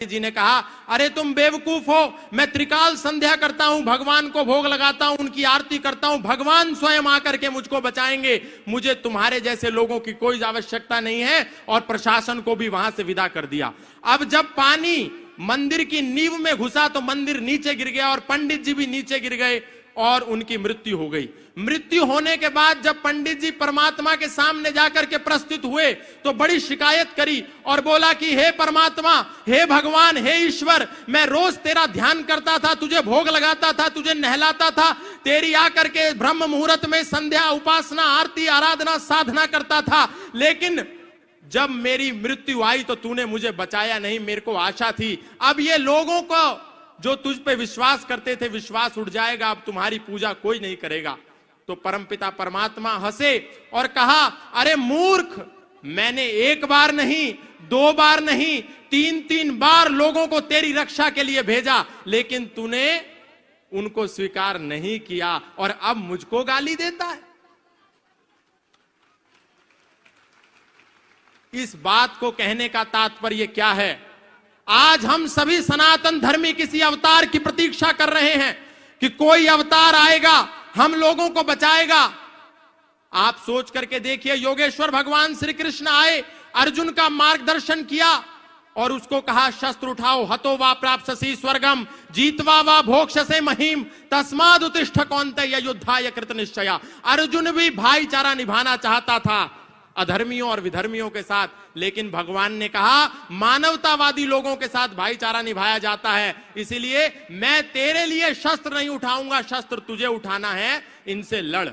जी ने कहा, अरे तुम बेवकूफ हो, मैं त्रिकाल संध्या करता हूं, भगवान को भोग लगाता हूं, उनकी आरती करता हूं, भगवान स्वयं आकर के मुझको बचाएंगे, मुझे तुम्हारे जैसे लोगों की कोई आवश्यकता नहीं है। और प्रशासन को भी वहां से विदा कर दिया। अब जब पानी मंदिर की नींव में घुसा तो मंदिर नीचे गिर गया और पंडित जी भी नीचे गिर गए और उनकी मृत्यु हो गई। मृत्यु होने के बाद जब पंडित जी परमात्मा के सामने जाकर के प्रस्तुत हुए तो बड़ी शिकायत करी और बोला कि हे परमात्मा, हे भगवान, हे ईश्वर, मैं रोज तेरा ध्यान करता था, तुझे भोग लगाता था, तुझे नहलाता था, तेरी आकर के ब्रह्म मुहूर्त में संध्या, उपासना, आरती, आराधना, साधना करता था, लेकिन जब मेरी मृत्यु आई तो तूने मुझे बचाया नहीं। मेरे को आशा थी अब ये लोगों को जो तुझ पे विश्वास करते थे विश्वास उठ जाएगा, अब तुम्हारी पूजा कोई नहीं करेगा। तो परमपिता परमात्मा हंसे और कहा, अरे मूर्ख, मैंने एक बार नहीं, दो बार नहीं, तीन तीन बार लोगों को तेरी रक्षा के लिए भेजा, लेकिन तूने उनको स्वीकार नहीं किया और अब मुझको गाली देता है। इस बात को कहने का तात्पर्य क्या है? आज हम सभी सनातन धर्मी किसी अवतार की प्रतीक्षा कर रहे हैं कि कोई अवतार आएगा, हम लोगों को बचाएगा। आप सोच करके देखिए, योगेश्वर भगवान श्री कृष्ण आए, अर्जुन का मार्गदर्शन किया और उसको कहा, शस्त्र उठाओ, हतो वा प्राप्स्यसि स्वर्गम, जीतवा वा भोक्ष्यसे महीम, तस्माद् उत्तिष्ठ कौन्तेय युद्धाय कृत निश्चया। अर्जुन भी भाईचारा निभाना चाहता था अधर्मियों और विधर्मियों के साथ, लेकिन भगवान ने कहा मानवतावादी लोगों के साथ भाईचारा निभाया जाता है, इसीलिए मैं तेरे लिए शस्त्र नहीं उठाऊंगा, शस्त्र तुझे उठाना है, इनसे लड़।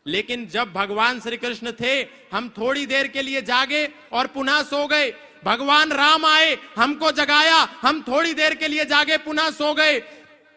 लेकिन जब भगवान श्री कृष्ण थे, हम थोड़ी देर के लिए जागे और पुनः सो गए। भगवान राम आए, हमको जगाया, हम थोड़ी देर के लिए जागे, पुनः सो गए।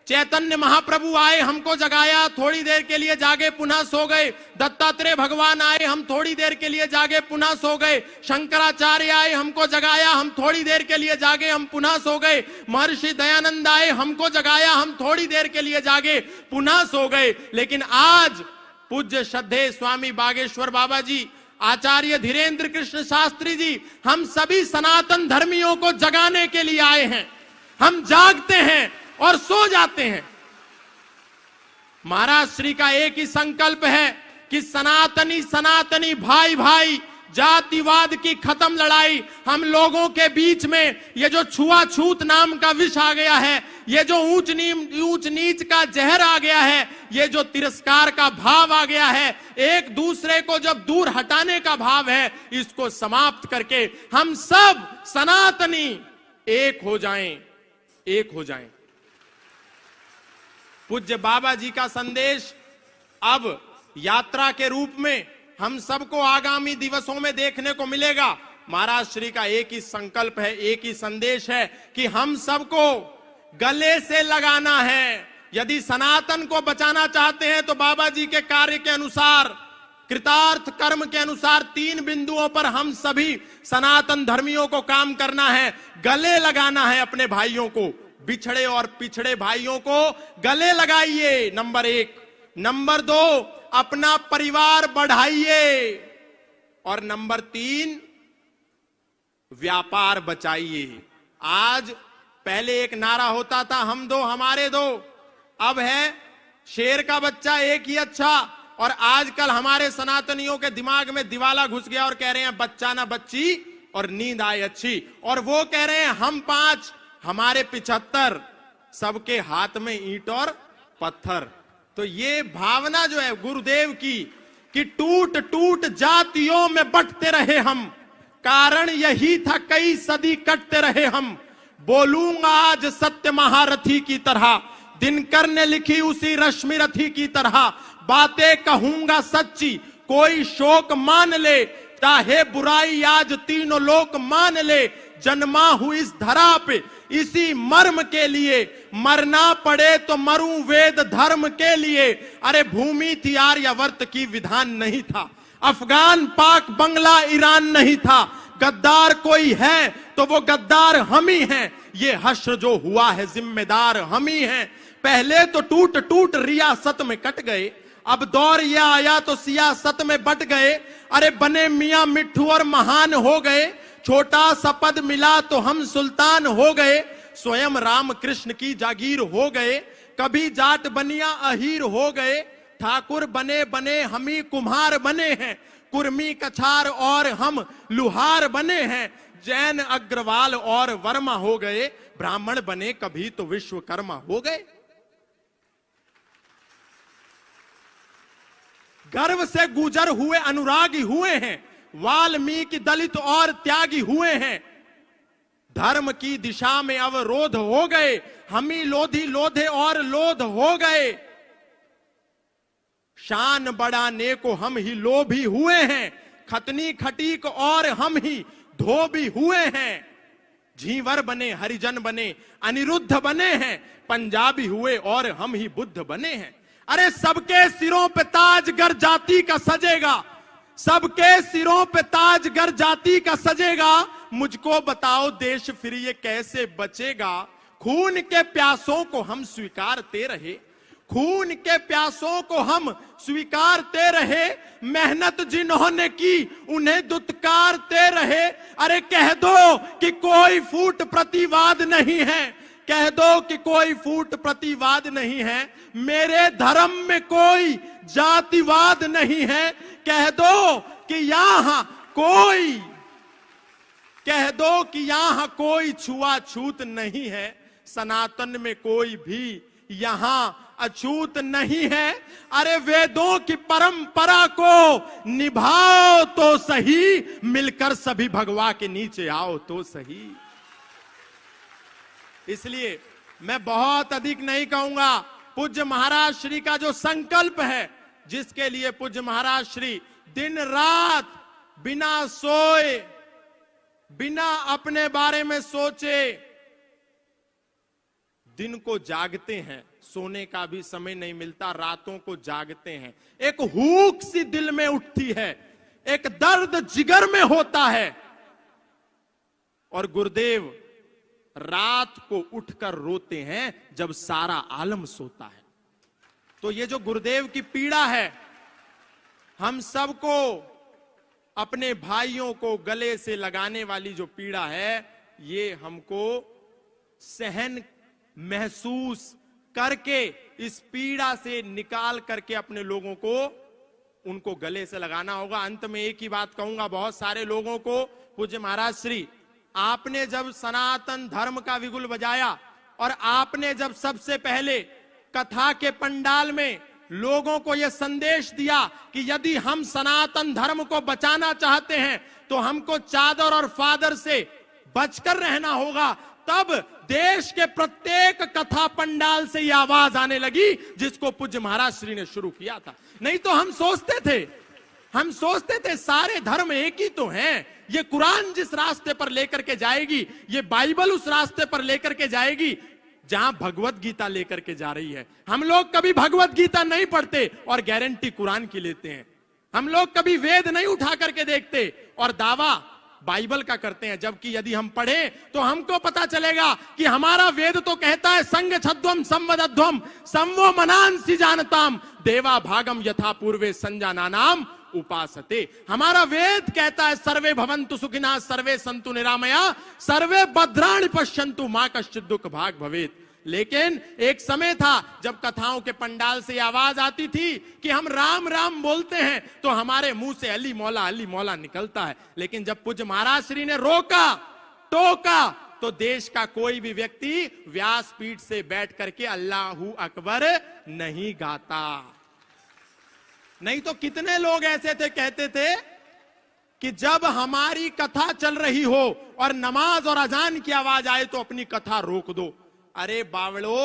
चैतन्य महाप्रभु आए, हमको जगाया, थोड़ी देर के लिए जागे, पुनः सो गए। दत्तात्रेय भगवान आए, हम थोड़ी देर के लिए जागे, पुनः सो गए। शंकराचार्य आए, हमको जगाया, हम थोड़ी देर के लिए जागे, हम पुनः सो गए। महर्षि दयानंद आए, हमको जगाया, हम थोड़ी देर के लिए जागे, पुनः सो गए। लेकिन आज पूज्य श्रद्धेय स्वामी बागेश्वर बाबा जी, आचार्य धीरेन्द्र कृष्ण शास्त्री जी, हम सभी सनातन धर्मियों को जगाने के लिए आए हैं। हम जागते हैं और सो जाते हैं। महाराज श्री का एक ही संकल्प है कि सनातनी सनातनी भाई भाई, जातिवाद की खत्म लड़ाई। हम लोगों के बीच में ये जो छुआछूत नाम का विष आ गया है, ये जो ऊंच नीच का जहर आ गया है, ये जो तिरस्कार का भाव आ गया है, एक दूसरे को जब दूर हटाने का भाव है, इसको समाप्त करके हम सब सनातनी एक हो जाएं, एक हो जाएं। पूज्य बाबा जी का संदेश अब यात्रा के रूप में हम सबको आगामी दिवसों में देखने को मिलेगा। महाराज श्री का एक ही संकल्प है, एक ही संदेश है कि हम सबको गले से लगाना है। यदि सनातन को बचाना चाहते हैं तो बाबा जी के कार्य के अनुसार, कृतार्थ कर्म के अनुसार 3 बिंदुओं पर हम सभी सनातन धर्मियों को काम करना है। गले लगाना है अपने भाइयों को, बिछड़े और पिछड़े भाइयों को गले लगाइए, नंबर 1। नंबर 2, अपना परिवार बढ़ाइए, और नंबर 3, व्यापार बचाइए। आज पहले एक नारा होता था, हम दो हमारे दो, अब है शेर का बच्चा एक ही अच्छा। और आजकल हमारे सनातनियों के दिमाग में दिवाला घुस गया और कह रहे हैं बच्चा ना बच्ची और नींद आए अच्छी, और वो कह रहे हैं हम 5 हमारे 75, सबके हाथ में ईंट और पत्थर। तो ये भावना जो है गुरुदेव की कि टूट टूट जातियों में बंटते रहे हम, कारण यही था कई सदी कटते रहे हम। बोलूंगा आज सत्य महारथी की तरह, दिनकर ने लिखी उसी रश्मि रथी की तरह। बातें कहूंगा सच्ची, कोई शोक मान ले, चाहे बुराई आज तीनों लोक मान ले। जन्मा हूं इस धरा पे इसी मर्म के लिए, मरना पड़े तो मरूं वेद धर्म के लिए। अरे भूमि थी आर्यवर्त की, विधान नहीं था। अफगान पाक बंगला ईरान नहीं था। गद्दार कोई है तो वो गद्दार हम ही हैं। ये हश्र जो हुआ है जिम्मेदार हम ही हैं। पहले तो टूट टूट रियासत में कट गए, अब दौर यह आया तो सियासत में बट गए। अरे बने मियां मिट्ठू और महान हो गए, छोटा सा पद मिला तो हम सुल्तान हो गए, स्वयं राम कृष्ण की जागीर हो गए, कभी जाट बनिया अहीर हो गए, ठाकुर बने बने हम ही कुम्हार बने हैं, कुर्मी कछार और हम लुहार बने हैं, जैन अग्रवाल और वर्मा हो गए, ब्राह्मण बने कभी तो विश्वकर्मा हो गए। गर्व से गुजर हुए अनुरागी हुए हैं, वाल्मीकि दलित और त्यागी हुए हैं, धर्म की दिशा में अवरोध हो गए, हम ही लोधी लोधे और लोध हो गए, शान बढ़ाने को हम ही लोभी हुए हैं, खतनी खटीक और हम ही धोबी हुए हैं, झींवर बने हरिजन बने अनिरुद्ध बने हैं, पंजाबी हुए और हम ही बुद्ध बने हैं। अरे सबके सिरों पे ताज गर जाति का सजेगा, सबके सिरों पे ताज गर जाति का सजेगा, मुझको बताओ देश फिर ये कैसे बचेगा। खून के प्यासों को हम स्वीकारते रहे, खून के प्यासों को हम स्वीकारते रहे, मेहनत जिन्होंने की उन्हें दुत्कारते रहे। अरे कह दो कि कोई फूट प्रतिवाद नहीं है, कह दो कि कोई फूट प्रतिवाद नहीं है, मेरे धर्म में कोई जातिवाद नहीं है, कह दो कि यहां कोई, कह दो कि यहां कोई छुआछूत नहीं है, सनातन में कोई भी यहां अछूत नहीं है। अरे वेदों की परंपरा को निभाओ तो सही, मिलकर सभी भगवा के नीचे आओ तो सही। इसलिए मैं बहुत अधिक नहीं कहूंगा, पूज्य महाराज श्री का जो संकल्प है, जिसके लिए पूज्य महाराज श्री दिन रात बिना सोए, बिना अपने बारे में सोचे दिन को जागते हैं, सोने का भी समय नहीं मिलता, रातों को जागते हैं, एक हुक सी दिल में उठती है, एक दर्द जिगर में होता है, और गुरुदेव रात को उठकर रोते हैं जब सारा आलम सोता है। तो ये जो गुरुदेव की पीड़ा है, हम सबको, अपने भाइयों को गले से लगाने वाली जो पीड़ा है, ये हमको सहन महसूस करके, इस पीड़ा से निकाल करके अपने लोगों को, उनको गले से लगाना होगा। अंत में एक ही बात कहूंगा बहुत सारे लोगों को, पूज्य महाराज श्री, आपने जब सनातन धर्म का विगुल बजाया और आपने जब सबसे पहले कथा के पंडाल में लोगों को यह संदेश दिया कि यदि हम सनातन धर्म को बचाना चाहते हैं तो हमको चादर और फादर से बचकर रहना होगा, तब देश के प्रत्येक कथा पंडाल से यह आवाज आने लगी जिसको पूज्य महाराज श्री ने शुरू किया था। नहीं तो हम सोचते थे सारे धर्म एक ही तो हैं, ये कुरान जिस रास्ते पर लेकर के जाएगी, ये बाइबल उस रास्ते पर लेकर के जाएगी जहां भगवत गीता लेकर के जा रही है। हम लोग कभी भगवत गीता नहीं पढ़ते और गारंटी कुरान की लेते हैं, हम लोग कभी वेद नहीं उठा करके देखते और दावा बाइबल का करते हैं, जबकि यदि हम पढ़ें तो हमको पता चलेगा कि हमारा वेद तो कहता है संग छद्वम संवदध्वम संवो मनांसि जानताम देवा भागम यथा पूर्वे संजानानाम उपासते। हमारा वेद कहता है सर्वे भवन्तु सुखिनः सर्वे सन्तु निरामया सर्वे भद्राणि पश्यन्तु मा कश्चित् दुःख भाग भवेत्। लेकिन एक समय था जब कथाओं के पंडाल से आवाज आती थी कि हम राम राम बोलते हैं तो हमारे मुंह से अली मौला निकलता है। लेकिन जब पूज्य महाराज श्री ने रोका टोका तो देश का कोई भी व्यक्ति व्यासपीठ से बैठ करके अल्लाहू अकबर नहीं गाता। नहीं तो कितने लोग ऐसे थे, कहते थे कि जब हमारी कथा चल रही हो और नमाज और अजान की आवाज आए तो अपनी कथा रोक दो। अरे बावड़ो,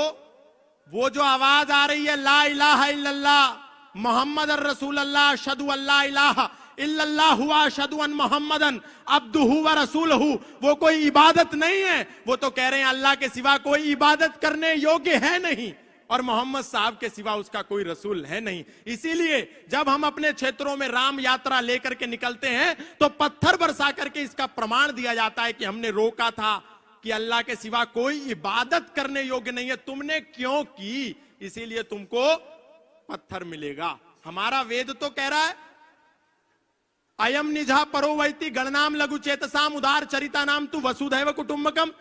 वो जो आवाज आ रही है ला इलाहा इल्लल्लाह मोहम्मद रसूल अल्लाह अशहदु अल्ला इलाहा इल्लल्लाह हुआ अशहदु अन मोहम्मदन अब्दुहु व रसूलहु, वो कोई इबादत नहीं है। वो तो कह रहे हैं अल्लाह के सिवा कोई इबादत करने योग्य है नहीं और मोहम्मद साहब के सिवा उसका कोई रसूल है नहीं। इसीलिए जब हम अपने क्षेत्रों में राम यात्रा लेकर के निकलते हैं तो पत्थर बरसा करके इसका प्रमाण दिया जाता है कि हमने रोका था कि अल्लाह के सिवा कोई इबादत करने योग्य नहीं है, तुमने क्यों की, इसीलिए तुमको पत्थर मिलेगा। हमारा वेद तो कह रहा है अयम निजा परो वैति गणनाम लघु चेतसाम उदार चरिता नाम तु वसुधैव कुटुंबकम।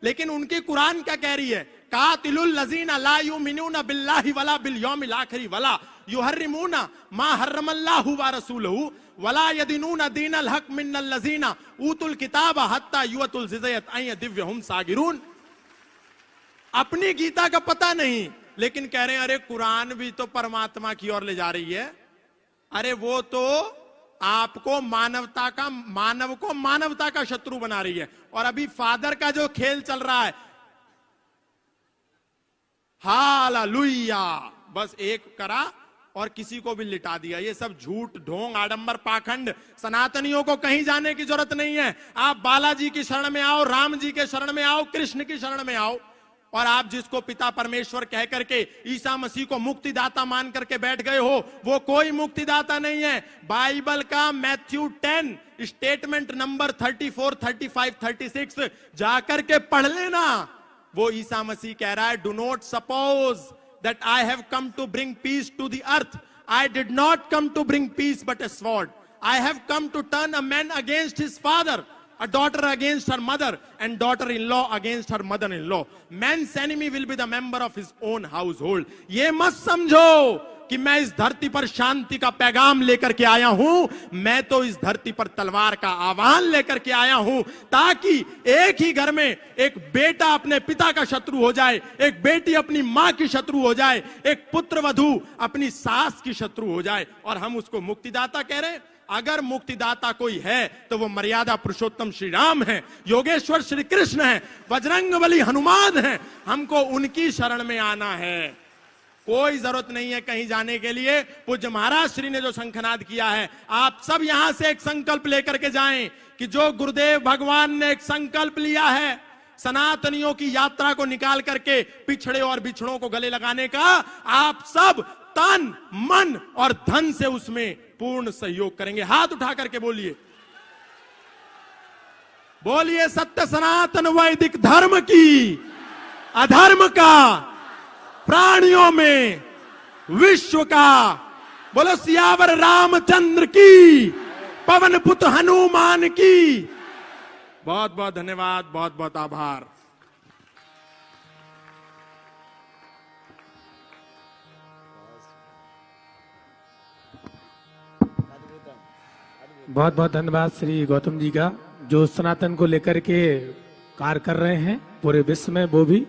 लेकिन उनकी कुरान क्या कह रही है? कातिलुल लजीना ला युमिनूना बिल्लाहि वला बिल यौमिल आखिरी वला युहर्रिमूना मा हर्रमल्लाहु व रसूलहु वला यदीनूना दीनल हक मिनल लजीना ऊतुल किताब हत्ता युअतुल जिज़यत अय दिव्यहुम सागिरून। अपनी गीता का पता नहीं, लेकिन कह रहे हैं अरे कुरान भी तो परमात्मा की ओर ले जा रही है। अरे वो तो आपको मानव को मानवता का शत्रु बना रही है। और अभी फादर का जो खेल चल रहा है, हालेलुया, बस एक करा और किसी को भी लिटा दिया। ये सब झूठ, ढोंग, आडंबर, पाखंड। सनातनियों को कहीं जाने की जरूरत नहीं है। आप बालाजी की शरण में आओ, राम जी के शरण में आओ, कृष्ण की शरण में आओ। और आप जिसको पिता परमेश्वर कह करके ईसा मसीह को मुक्तिदाता मान करके बैठ गए हो, वो कोई मुक्तिदाता नहीं है। बाइबल का मैथ्यू 10 स्टेटमेंट नंबर 34, 35, 36 जाकर के पढ़ लेना। वो ईसा मसीह कह रहा है, do not suppose that I have come to bring peace to the earth. I did not come to bring peace but a sword. I have come to turn a man against his father, a daughter against her mother, and daughter-in-law against her mother-in-law. Man's enemy will be the member of his own household. ये मत समझो कि मैं इस धरती पर शांति का पैगाम लेकर के आया हूं। मैं तो इस धरती पर तलवार का आह्वान लेकर के आया हूं, ताकि एक ही घर में एक बेटा अपने पिता का शत्रु हो जाए, एक बेटी अपनी मां की शत्रु हो जाए, एक पुत्र वधू अपनी सास की शत्रु हो जाए। और हम उसको मुक्तिदाता कह रहे हैं। अगर मुक्तिदाता कोई है तो वो मर्यादा पुरुषोत्तम श्री राम है, योगेश्वर श्री कृष्ण है, बजरंगबली हनुमान है। हमको उनकी शरण में आना है। कोई जरूरत नहीं है कहीं जाने के लिए। पूज्य महाराज श्री ने जो शंखनाद किया है, आप सब यहां से एक संकल्प लेकर के जाएं कि जो गुरुदेव भगवान ने एक संकल्प लिया है सनातनियों की यात्रा को निकाल करके पिछड़े और बिछड़ों को गले लगाने का, आप सब तन, मन और धन से उसमें पूर्ण सहयोग करेंगे। हाथ उठा करके बोलिए, बोलिए सत्य सनातन वैदिक धर्म की, अधर्म का प्राणियों में, विश्व का। बोलो सियावर रामचंद्र की, पवन पुत्र हनुमान की। बहुत बहुत धन्यवाद, बहुत बहुत आभार। बहुत बहुत धन्यवाद श्री गौतम जी का, जो सनातन को लेकर के कार्य कर रहे हैं पूरे विश्व में। वो भी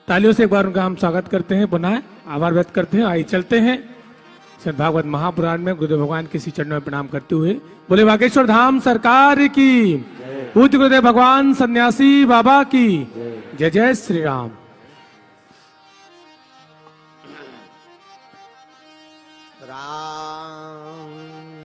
तालियों से एक बार उनका हम स्वागत करते हैं, पुनः आभार व्यक्त करते हैं। आइए चलते हैं श्रीमद् भागवत महापुराण में गुरुदेव भगवान के श्री चरणों में प्रणाम करते हुए। बोले बागेश्वर धाम सरकार की, पूज्य गुरुदेव भगवान सन्यासी बाबा की जय। जय श्री राम। राम